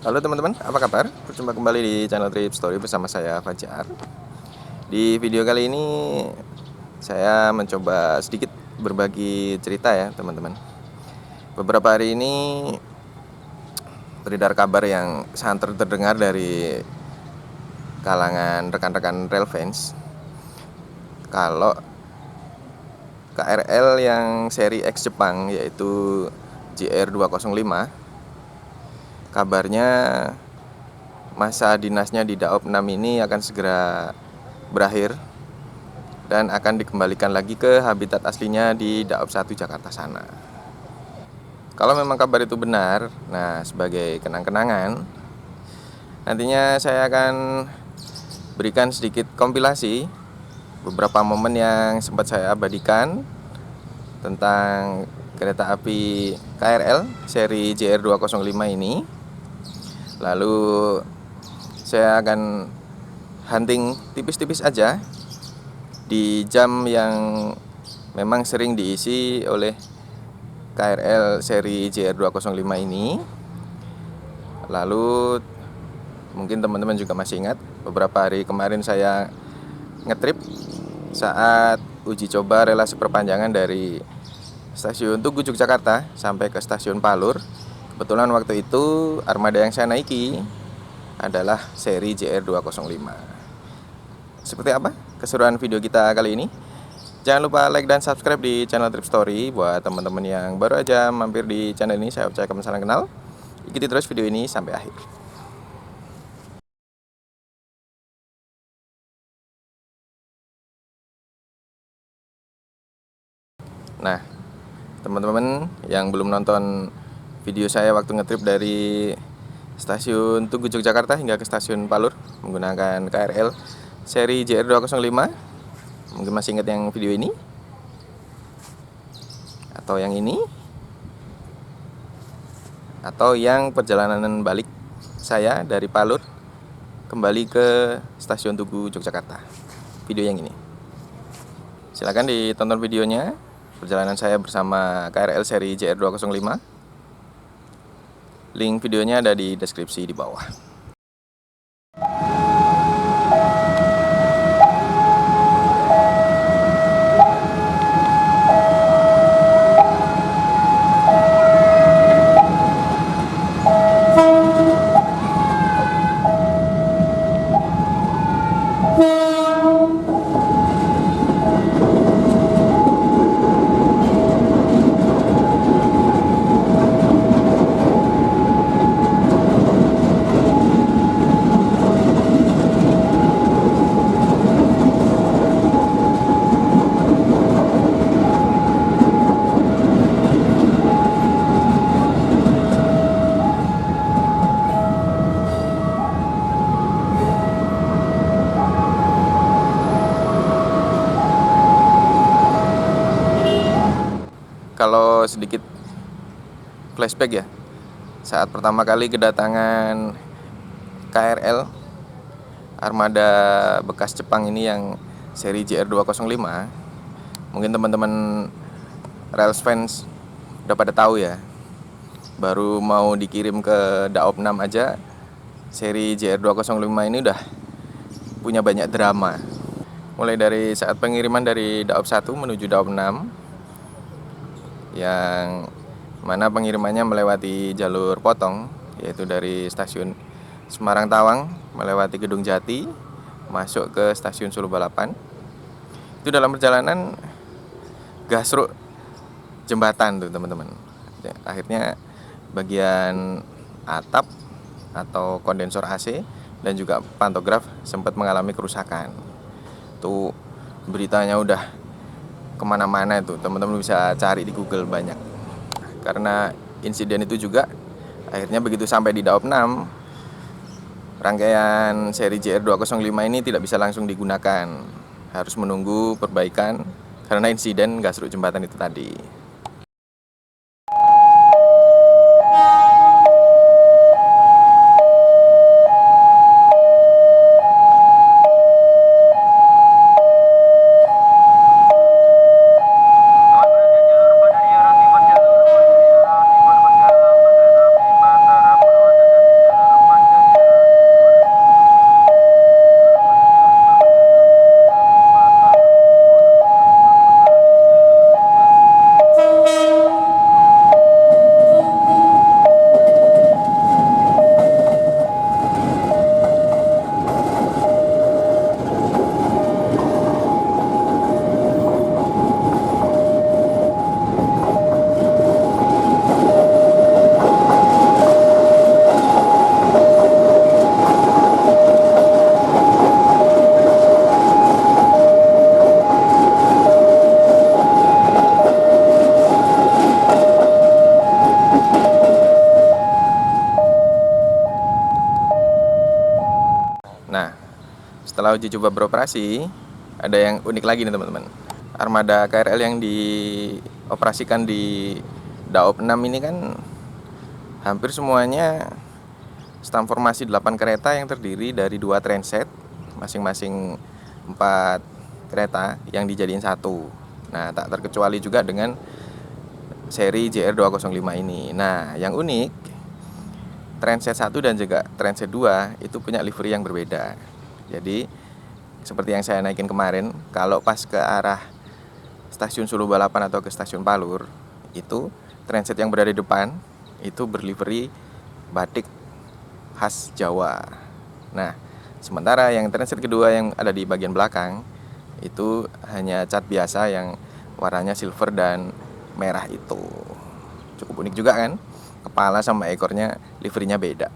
Halo teman-teman, apa kabar? Berjumpa kembali di channel Trip Story bersama saya Fajar. Di video kali ini saya mencoba sedikit berbagi cerita ya teman-teman. Beberapa hari ini beredar kabar yang sangat terdengar dari kalangan rekan-rekan rail fans kalau KRL yang seri X Jepang yaitu JR205 kabarnya masa dinasnya di Daop 6 ini akan segera berakhir dan akan dikembalikan lagi ke habitat aslinya di Daop 1 Jakarta sana. Kalau memang kabar itu benar, nah sebagai kenang-kenangan nantinya saya akan berikan sedikit kompilasi beberapa momen yang sempat saya abadikan tentang kereta api KRL seri JR205 ini. Lalu saya akan hunting tipis-tipis aja di jam yang memang sering diisi oleh KRL seri JR205 ini. Lalu mungkin teman-teman juga masih ingat beberapa hari kemarin saya ngetrip saat uji coba relasi perpanjangan dari stasiun Tugu Yogyakarta sampai ke stasiun Palur. Kebetulan waktu itu armada yang saya naiki adalah seri JR205. Seperti apa keseruan video kita kali ini? Jangan lupa like dan subscribe di channel Trip Story. Buat teman-teman yang baru aja mampir di channel ini, saya ucapkan salam kenal. Ikuti terus video ini sampai akhir. Nah, teman-teman yang belum nonton video saya waktu ngetrip dari stasiun Tugu Yogyakarta hingga ke stasiun Palur menggunakan KRL seri JR205, mungkin masih ingat yang video ini atau yang ini atau yang perjalanan balik saya dari Palur kembali ke stasiun Tugu Yogyakarta. Video yang ini, silakan ditonton videonya, perjalanan saya bersama KRL seri JR205. Link videonya ada di deskripsi di bawah. Kalau sedikit flashback ya, saat pertama kali kedatangan KRL armada bekas Jepang ini yang seri JR205, mungkin teman-teman Rails fans udah pada tahu ya, baru mau dikirim ke Daop 6 aja seri JR205 ini udah punya banyak drama. Mulai dari saat pengiriman dari Daop 1 menuju Daop 6, yang mana pengirimannya melewati jalur potong, yaitu dari stasiun Semarang Tawang melewati Gedung Jati masuk ke stasiun Solo Balapan. Itu dalam perjalanan gasruk jembatan tuh teman-teman. Akhirnya bagian atap atau kondensor AC dan juga pantograf sempat mengalami kerusakan. Tuh beritanya udah kemana-mana itu, teman-teman bisa cari di Google banyak. Karena insiden itu juga akhirnya begitu sampai di Daop 6, rangkaian seri JR205 ini tidak bisa langsung digunakan, harus menunggu perbaikan karena insiden gasruk jembatan itu tadi. Nah, setelah uji coba beroperasi, ada yang unik lagi nih teman-teman. Armada KRL yang dioperasikan di Daop 6 ini kan hampir semuanya sistem formasi 8 kereta yang terdiri dari 2 trainset, masing-masing 4 kereta yang dijadiin satu. Nah, tak terkecuali juga dengan seri JR205 ini. Nah, yang unik, trainset 1 dan juga trainset 2 itu punya livery yang berbeda. Jadi, seperti yang saya naikin kemarin, kalau pas ke arah stasiun Sulu Balapan atau ke stasiun Palur, itu trainset yang berada di depan itu berlivery batik khas Jawa. Nah, sementara yang trainset kedua yang ada di bagian belakang itu hanya cat biasa yang warnanya silver dan merah itu. Cukup unik juga kan? Kepala sama ekornya liverynya beda.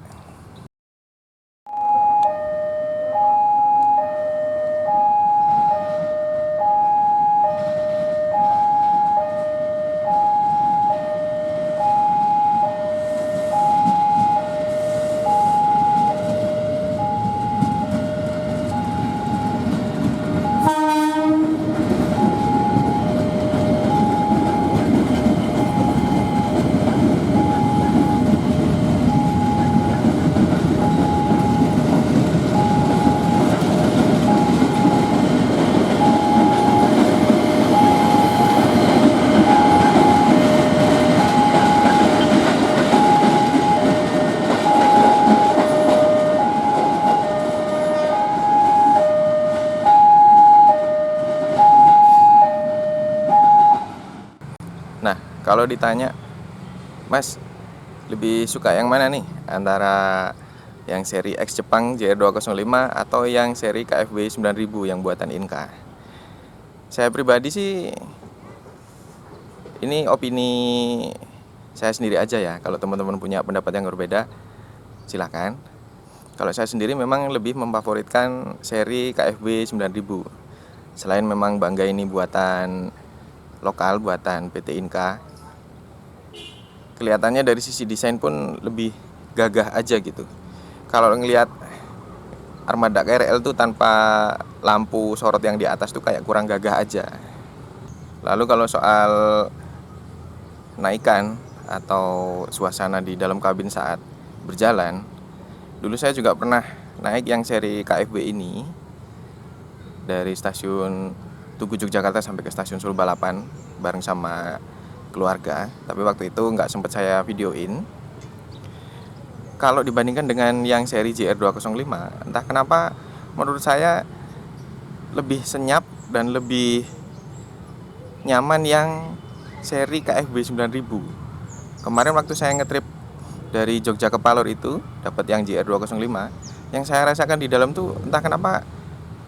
Nah, kalau ditanya, Mas, lebih suka yang mana nih? Antara yang seri X Jepang JR205 atau yang seri KFB 9000 yang buatan Inka? Saya pribadi sih, ini opini saya sendiri aja ya. Kalau teman-teman punya pendapat yang berbeda, silakan. Kalau saya sendiri memang lebih memfavoritkan seri KFB 9000. Selain memang bangga ini buatan lokal, buatan PT Inka, kelihatannya dari sisi desain pun lebih gagah aja gitu. Kalau ngelihat armada KRL tuh tanpa lampu sorot yang di atas tuh kayak kurang gagah aja. Lalu kalau soal naikan atau suasana di dalam kabin saat berjalan, dulu saya juga pernah naik yang seri KFB ini dari stasiun Tugu Yogyakarta sampai ke stasiun Solo Balapan bareng sama keluarga. Tapi waktu itu nggak sempat saya videoin. Kalau dibandingkan dengan yang seri JR205, entah kenapa menurut saya lebih senyap dan lebih nyaman yang seri KFB 9000. Kemarin waktu saya ngetrip dari Jogja ke Palur itu dapat yang JR205, yang saya rasakan di dalam tuh entah kenapa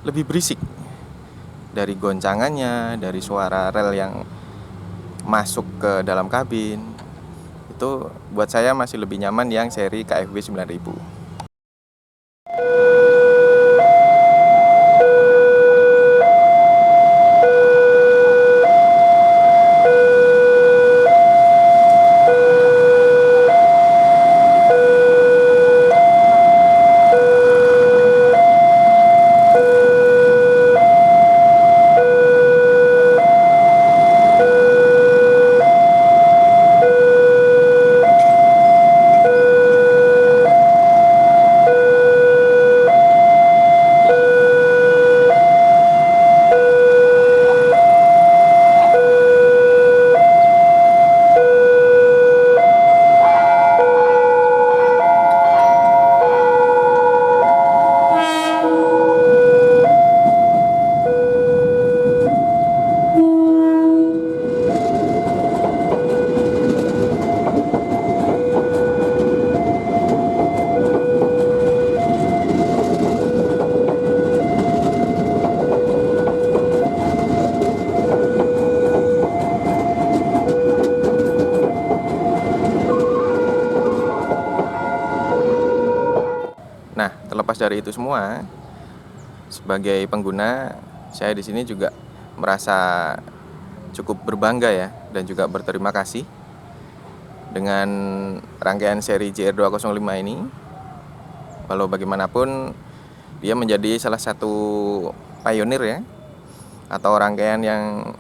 lebih berisik. Dari goncangannya, dari suara rel yang masuk ke dalam kabin, itu buat saya masih lebih nyaman yang seri KFB 9000. Nah, terlepas dari itu semua, sebagai pengguna, saya di sini juga merasa cukup berbangga ya, dan juga berterima kasih dengan rangkaian seri JR205 ini. Walau bagaimanapun, Dia menjadi salah satu pionir ya, atau rangkaian yang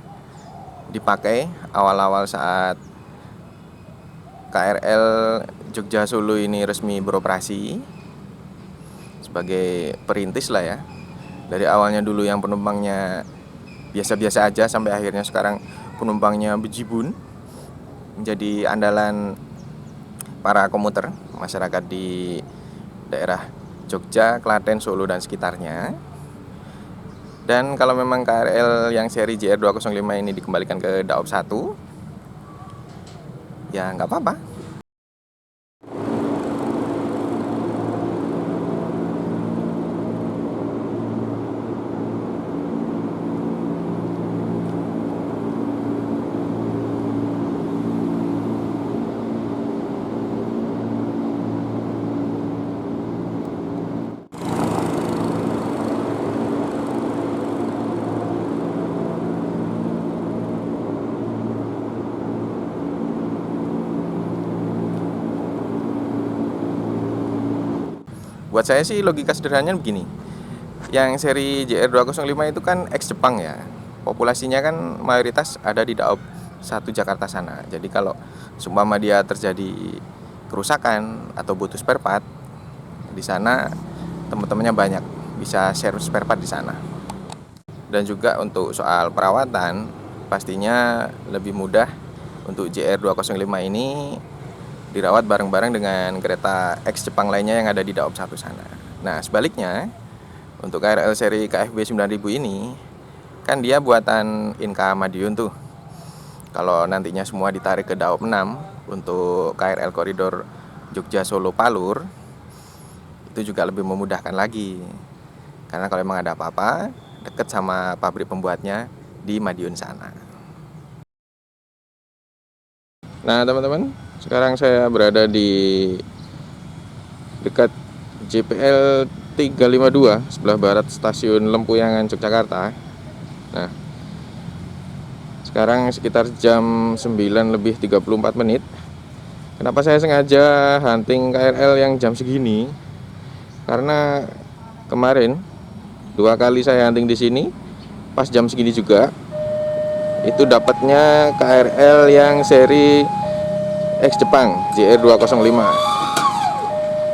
dipakai awal-awal saat KRL Jogja Solo ini resmi beroperasi sebagai perintis lah ya. Dari awalnya dulu yang penumpangnya biasa-biasa aja, sampai akhirnya sekarang penumpangnya bejibun, menjadi andalan para komuter masyarakat di daerah Jogja, Klaten, Solo dan sekitarnya. Dan kalau memang KRL yang seri JR205 ini dikembalikan ke Daop 1, ya nggak apa-apa. Buat saya sih logika sederhananya begini. Yang seri JR205 itu kan ex Jepang ya. Populasinya kan mayoritas ada di Daop 1 Jakarta sana. Jadi kalau seumpama dia terjadi kerusakan atau butuh spare part, di sana teman-temannya banyak, bisa share spare part di sana. Dan juga untuk soal perawatan, pastinya lebih mudah untuk JR205 ini dirawat bareng-bareng dengan kereta X Jepang lainnya yang ada di Daop 1 sana. Nah, sebaliknya untuk KRL seri KFB 9000 ini kan dia buatan Inka Madiun tuh. Kalau nantinya semua ditarik ke Daop 6 untuk KRL koridor Jogja Solo Palur, itu juga lebih memudahkan lagi. Karena kalau memang ada apa-apa, deket sama pabrik pembuatnya di Madiun sana. Nah, teman-teman, sekarang saya berada di dekat JPL 352 sebelah barat stasiun Lempuyangan, Yogyakarta. Nah, sekarang sekitar jam 9:34. Kenapa saya sengaja hunting KRL yang jam segini? Karena kemarin 2 kali saya hunting di sini pas jam segini juga, itu dapatnya KRL yang seri X Jepang JR205.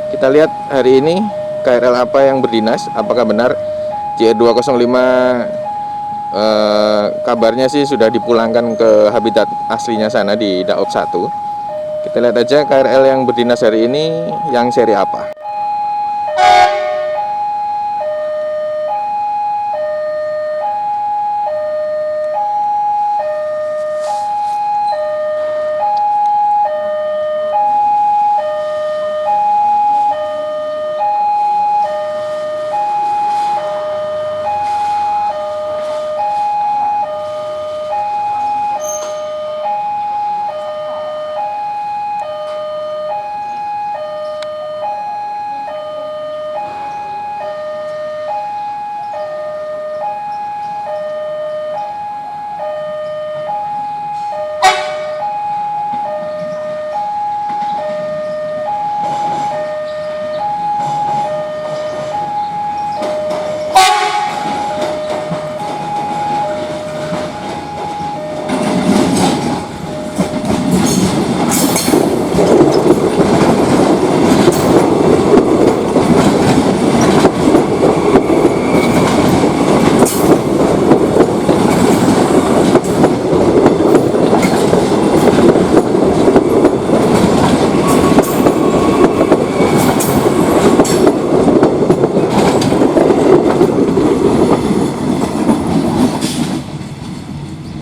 Kita lihat hari ini KRL apa yang berdinas. Apakah benar JR205 kabarnya sih sudah dipulangkan ke habitat aslinya sana di Daop 1. Kita lihat aja KRL yang berdinas hari ini yang seri apa.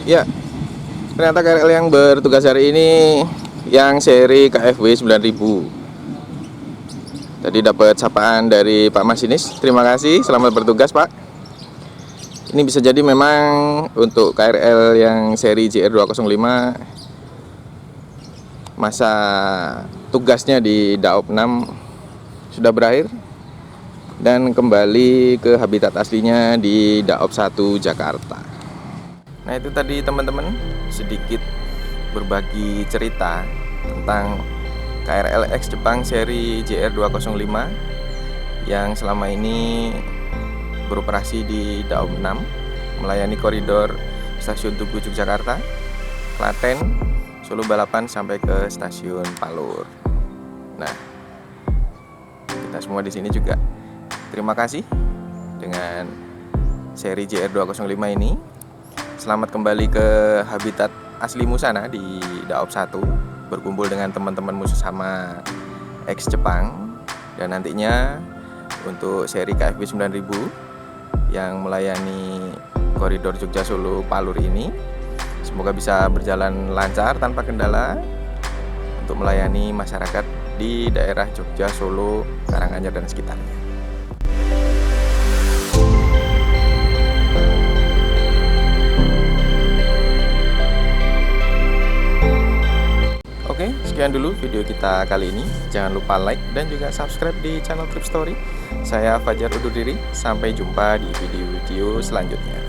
Ya, ternyata KRL yang bertugas hari ini yang seri KFW 9000. Tadi dapat sapaan dari Pak Masinis. Terima kasih, selamat bertugas Pak. Ini bisa jadi memang untuk KRL yang seri JR205 masa tugasnya di Daop 6 sudah berakhir dan kembali ke habitat aslinya di Daop 1 Jakarta. Nah, itu tadi teman-teman, sedikit berbagi cerita tentang KRL X Jepang seri JR205 yang selama ini beroperasi di Daob 6, melayani koridor Stasiun Tugu Yogyakarta, Klaten, Solo Balapan sampai ke Stasiun Palur. Nah, kita semua di sini juga terima kasih dengan seri JR205 ini. Selamat kembali ke habitat aslimu sana di Daob 1, berkumpul dengan teman-temanmu sesama ex Jepang. Dan nantinya untuk seri KFB 9000 yang melayani koridor Jogja Solo Palur ini, semoga bisa berjalan lancar tanpa kendala untuk melayani masyarakat di daerah Jogja, Solo, Karanganyar dan sekitarnya. Oke, sekian dulu video kita kali ini. Jangan lupa like dan juga subscribe di channel Trip Story. Saya Fajar undur diri. Sampai jumpa di video-video selanjutnya.